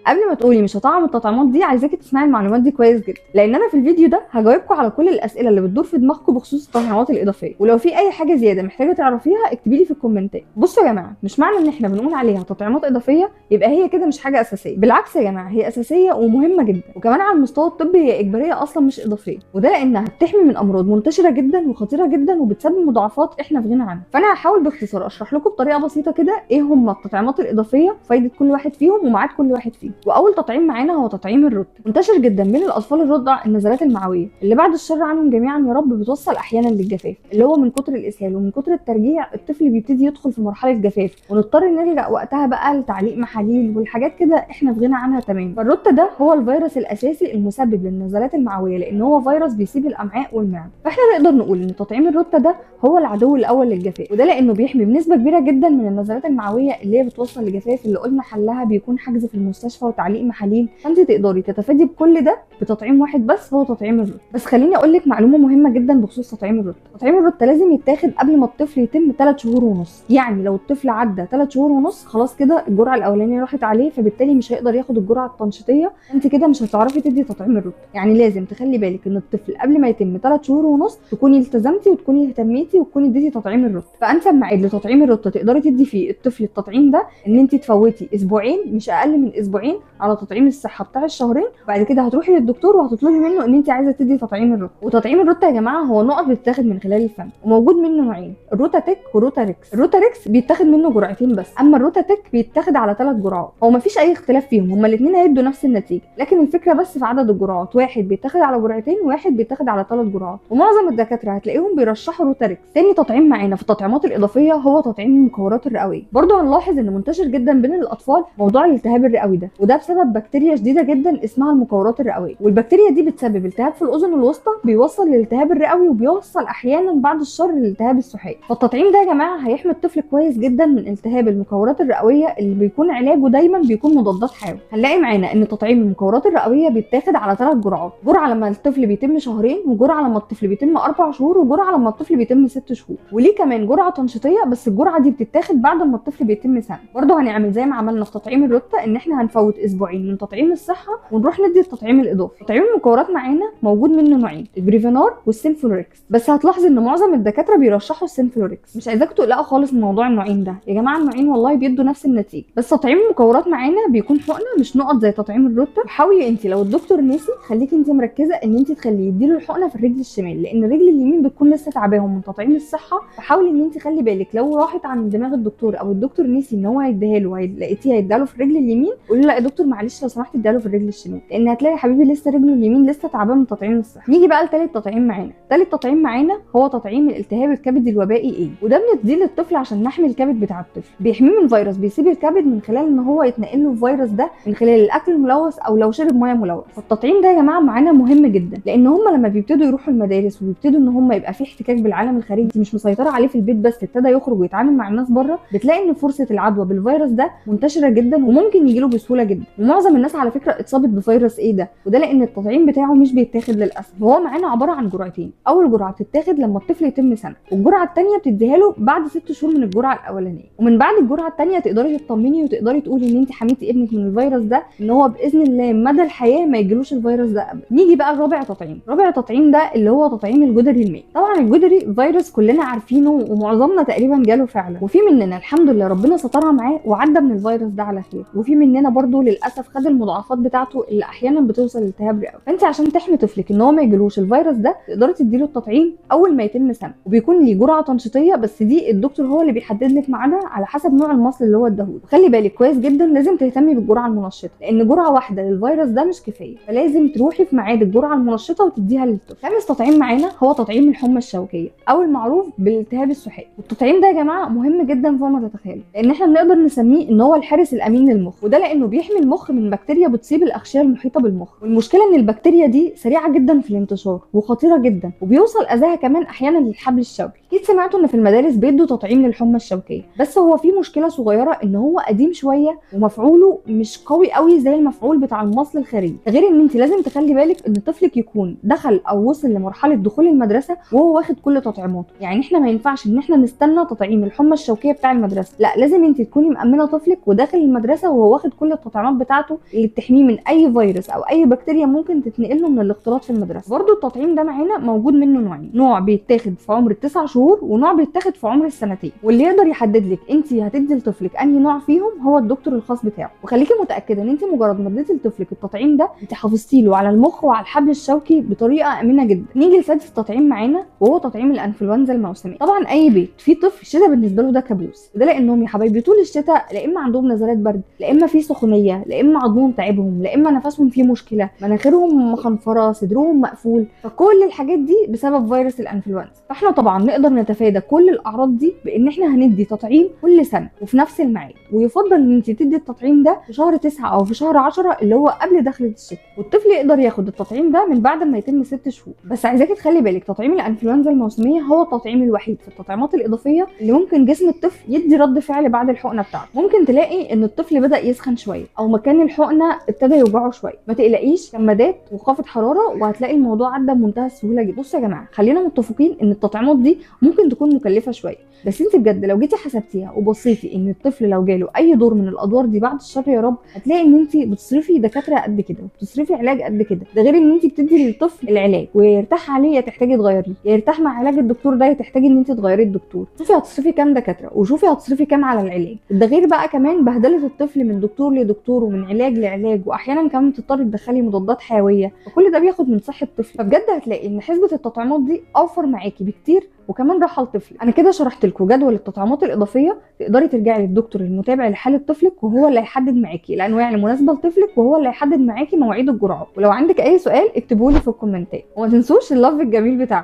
قبل ما تقولي مش هطعم التطعيمات دي، عايزاكي تسمعي المعلومات دي كويس جدا، لان انا في الفيديو ده هجاوبكم على كل الاسئله اللي بتدور في دماغكم بخصوص التطعيمات الاضافيه، ولو في اي حاجه زياده محتاجه تعرفيها اكتبي لي في الكومنتات. بصوا يا جماعه، مش معنى ان احنا بنقول عليها تطعيمات اضافيه يبقى هي كده مش حاجه اساسيه، بالعكس يا جماعه هي اساسيه ومهمه جدا، وكمان على المستوى الطبي هي اجباريه اصلا مش اضافيه، وده لانها بتحمي من امراض منتشره جدا وخطيره جدا وبتسبب مضاعفات احنا في غنى عنها. فانا هحاول باختصار اشرح لكم بطريقه بسيطه كده ايه هم التطعيمات الاضافيه، فايده كل واحد فيهم وميعاد كل واحد فيهم. واول تطعيم معانا هو تطعيم الرد، منتشر جدا بين الاطفال الرضع النزلات المعويه اللي بعد الشر عنهم جميعا يا رب بتوصل احيانا للجفاف، اللي هو من كتر الاسهال ومن كتر الترجيع الطفل بيبتدي يدخل في مرحله جفاف، ونضطر نلجا وقتها بقى لتعليق محاليل والحاجات كده احنا في غنى عنها تمام. فالرد ده هو الفيروس الاساسي المسبب للنزلات المعويه، لان هو فيروس بيسيب الامعاء والمعده. فاحنا نقدر نقول ان تطعيم الرد ده هو العدو الاول للجفاف، وده لانه بيحمي بنسبه كبيره جدا من النزلات المعويه اللي هي بتوصل لجفاف، اللي قلنا حلها بيكون حجز في المستشفى وتعليق محاليل. فانت تقدري تتفادي بكل ده بتطعيم واحد بس، هو تطعيم الرد. بس خليني اقول لك معلومه مهمه جدا بخصوص تطعيم الرد. تطعيم الرد لازم يتاخد قبل ما الطفل يتم 3 شهور ونص، يعني لو الطفل عدى 3 شهور ونص خلاص كده الجرعه الاولانيه راحت عليه، فبالتالي مش هيقدر ياخد الجرعه التنشيطيه، انت كده مش هتعرفي تدي تطعيم الرد. يعني لازم تخلي بالك ان الطفل قبل ما يتم 3 شهور ونص تكوني التزمتي وتكوني اهتميتي وتكوني اديتي تطعيم الرد. فانسب ميعاد لتطعيم الرد تقدري تدي فيه الطفل التطعيم ده ان انت تفوتي اسبوعين، مش اقل من اسبوعين، على تطعيم الصحه بتاع الشهرين، وبعد كده هتروحي للدكتور وهتطلبي منه ان انت عايزه تدي تطعيم الرد. وتطعيم الرد يا جماعه هو نقط بتتاخد من خلال الفم، وموجود منه نوعين، الروتاتيك والروتاريكس. الروتاريكس بيتاخد منه جرعتين بس، اما الروتاتيك بيتاخد على 3 جرعات. هو مفيش اي اختلاف فيهم، هما الاثنين هيدوا نفس النتيجه، لكن الفكره بس في عدد الجرعات، واحد بيتاخد على جرعتين وواحد بيتاخد على 3 جرعات. ومعظم الدكاتره هتلاقيهم بيرشحوا روتاريكس. تاني تطعيم معانا في التطعيمات الاضافيه هو تطعيم المكورات الرئويه. برضو هنلاحظ ان منتشر جدا بين الاطفال موضوع الالتهاب الرئوي ده، وده بسبب بكتيريا شديده جدا اسمها المكورات الرئويه، والبكتيريا دي بتسبب التهاب في الاذن الوسطى بيوصل للالتهاب الرئوي، وبيوصل احيانا بعد الشر للالتهاب السحائي. فالتطعيم ده يا جماعه هيحمي الطفل كويس جدا من التهاب المكورات الرئويه اللي بيكون علاجه دايما بيكون مضادات حيوي. هنلاقي معانا ان تطعيم المكورات الرئويه بيتاخد على 3 جرعات، جرعه لما الطفل بيتم شهرين، وجرعه لما الطفل بيتم 4 شهور، وجرعه لما الطفل بيتم 6 شهور، وليه كمان جرعه تنشيطيه بس الجرعه دي بتتاخد بعد ما الطفل بيتم سنه. برضه هنعمل زي ما عملنا في تطعيم الروتا، ان احنا هنفوت اسبوعين من تطعيم الصحه ونروح ندي التطعيم الاضافي. تطعيم المكورات معانا موجود منه نوعين، البريفينار والسينفلوريكس، بس هتلاحظي ان معظم الدكاتره بيرشحوا السينفلوريكس. مش عايزاكم تقلقوا خالص من موضوع النوعين ده يا جماعه، النوعين والله بيدوا نفس النتيجه، بس تطعيم المكورات معانا بيكون حقنه مش نقط زي تطعيم الروتا. وحاولي انت لو الدكتور نسي خليكي انت مركزه ان انت تخليه يديله الحقنه في الرجل الشمال، لان الرجل اليمين بتكون لسه تعباهم من تطعيم الصحه. فحاولي ان انت خلي بالك لو راحت عن دماغ الدكتور او الدكتور نسي ان هو هيديها له، لقيتيه هيديها له في الرجل اليمين، قولي له لا يا دكتور معلش لو سمحت اديها له في الرجل الشمال، لان هتلاقي حبيبي لسه رجله اليمين لسه تعبان من تطعيم الصحه. نيجي بقى لثالث تطعيم معانا. ثالث تطعيم معانا هو تطعيم الالتهاب الكبدي الوبائي ايه، وده بنديه للطفل عشان نحمي الكبد بتاع الطفل، بيحميه من فيروس بيسيب الكبد من خلال ان هو يتنقل له الفيروس ده من خلال الاكل الملوث او لو شرب ميه ملوث. فالتطعيم ده يا جماعه معانا مهم جدا، لان هم لما بيبتدوا يروحوا المدارس وبيبتدوا ان هم يبقى في احتكاك بالعالم الخارجي، مش مسيطره عليه في البيت بس، ابتدى يخرج ويتعامل مع الناس بره، بتلاقي ان فرصه العدوى بالفيروس ده منتشره جدا وممكن يجيله بسهوله جدا. ومعظم الناس على فكره اتصابت بفيروس ايه ده، وده لان التطعيم بتاعه مش بيتاخد للاسف. هو معانا عباره عن جرعتين، اول جرعه بتتاخد لما الطفل يتم سنه، والجرعه الثانيه بتديها له بعد 6 شهور من الجرعه الاولانيه. ومن بعد الجرعه الثانيه تقدري تطمني وتقدري تقولي ان انت حميتي ابنك من الفيروس ده، ان هو باذن الله مدى الحياه ما يجيلوش الفيروس ده ابدا. نيجي بقى لرابع تطعيم. رابع تطعيم ده اللي هو تطعيم الجدري المائي. طبعا الجدري فيروس كلنا عارفينه ومعظمنا تقريبا جاله فعلا، وفي مننا الحمد لله ربنا سترها معاه وعدى من الفيروس ده على خير، وفي مننا برضو للاسف خد المضاعفات بتاعته اللي احيانا بتوصل لالتهاب رئوي. فانت عشان تحمي طفلك ان هو ما يجيلوش الفيروس ده تقدري تديله التطعيم اول ما يتم سنه، وبيكون ليه جرعه تنشيطيه، بس دي الدكتور هو اللي بيحدد لك ميعادها على حسب نوع المصل اللي هو اداهوله. وخلي بالك كويس جدا لازم تهتمي بالجرعه المنشطه، لان جرعه واحده للفيروس ده مش كفايه، فلازم تروحي في ميعاد الجرعه المنشطه وتديها للطفل. خامس تطعيم معانا هو تطعيم الحمى الشوكيه او المعروف بالالتهاب السحائي. والتطعيم ده يا جماعه مهم جدا فوق ما تتخيلوا، لان احنا بنقدر نسميه ان هو الحارس الامين للمخ، وده لانه بيحمي المخ من بكتيريا بتصيب الاغشيه المحيطه بالمخ. والمشكله ان البكتيريا دي سريعه جدا في الانتشار وخطيره جدا، وبيوصل اذاها كمان احيانا للحبل الشوكي. اكيد سمعتوا ان في المدارس بيدوا تطعيم للحمى الشوكيه، بس هو في مشكله صغيره ان هو قديم شويه ومفعوله مش قوي قوي زي المفعول بتاع المصل الخارجي. ده غير ان انت لازم تخلي بالك ان طفلك يكون دخل او وصل لمرحله دخول المدرسه وهو واخد كل تطعيماته. يعني احنا ما ينفعش ان احنا نستنى تطعيم الحمى الشوكيه بتاع المدرسه، لا لازم انت تكوني مأمنه طفلك وداخل المدرسه وهو واخد كل التطعيمات بتاعته اللي بتحميه من اي فيروس او اي بكتيريا ممكن تتنقل له من الاختلاط في المدرسه. برضو التطعيم ده معانا موجود منه نوعين، نوع بيتاخد في عمر ال9 شهور ونوع بيتاخد في عمر السنتين، واللي يقدر يحدد لك انت هتدي لطفلك انهي نوع فيهم هو الدكتور الخاص بتاعه. وخليكي متاكده ان انت مجرد ما اديتي لطفلك التطعيم ده انت حافظتي له على المخ وعلى الحبل الشوكي بطريقه امنه جدا. نيجي لسادس تطعيم معانا وهو تطعيم الانفلونزا الموسميه. طبعا اي بيت فيه طفل الشتاء بالنسبه له ده كابوس، وده لانهم يا حبايبي طول الشتاء لا اما عندهم نزلات برد، لا اما في سخونيه، لا اما عضمهم تعبهم، لا اما نفسهم فيه مشكله، مناخيرهم مخنفره، صدرهم مقفول، فكل الحاجات دي بسبب فيروس الانفلونزا. فاحنا طبعا نقدر نتفادى كل الاعراض دي بان احنا هندي تطعيم كل سنه وفي نفس الميعاد، ويفضل ان انت تدي التطعيم ده في شهر 9 او في شهر 10 اللي هو قبل دخله الشتاء، والطفل يقدر ياخد التطعيم ده من بعد ما يتم 6 شهور. بس عايزاكي تخلي بالك تطعيم الانفلونزا الموسميه هو التطعيم الوحيد في التطعيمات الاضافيه اللي ممكن جسم الطفل يدي رد فعل بعد الحقنه بتاعته. ممكن تلاقي ان الطفل بدا يسخن شويه او مكان الحقنه ابتدى يوجعه شويه، ما تقلقيش، كمادات وخافض حراره وهتلاقي الموضوع عدى بمنتهى السهوله جدا. بصوا يا جماعه خلينا متفقين ان التطعيمات دي ممكن تكون مكلفه شويه، بس انت بجد لو جيتي حسبتيها وبصيتي ان الطفل لو جاله اي دور من الادوار دي بعد الشر يا رب هتلاقي ان انت بتصرفي دكاتره قد كده وبتصرفي علاج قد كده. ده غير ان انت بتدي للطفل العلاج ويرتاح عليه يا تحتاجي تغيريه، يا يرتاح مع علاج الدكتور ده يا تحتاجي ان انت تغيري الدكتور. شوفي هتصرفي كام دكاتره وشوفي هتصرفي كام على العلاج. ده غير بقى كمان بهدله الطفل من دكتور لدكتور ومن علاج لعلاج، واحيانا كمان تضطري تدخلي مضادات حيويه، فكل ده بياخد من صحه الطفل. فبجد هتلاقي ان حسبه التطعيمات دي اوفر معاكي بكتير وكمان راحه لطفلك. انا كده شرحت لكم جدول التطعيمات الاضافيه، تقدري ترجعي للدكتور المتابع لحاله طفلك وهو اللي هيحدد معاكي الانواع المناسبه لطفلك وهو اللي هيحدد معاكي مواعيد الجرعات. ولو عندك اي سؤال اكتبوا لي في الكومنتات، وما تنسوش اللاف الجميل بتاعكم.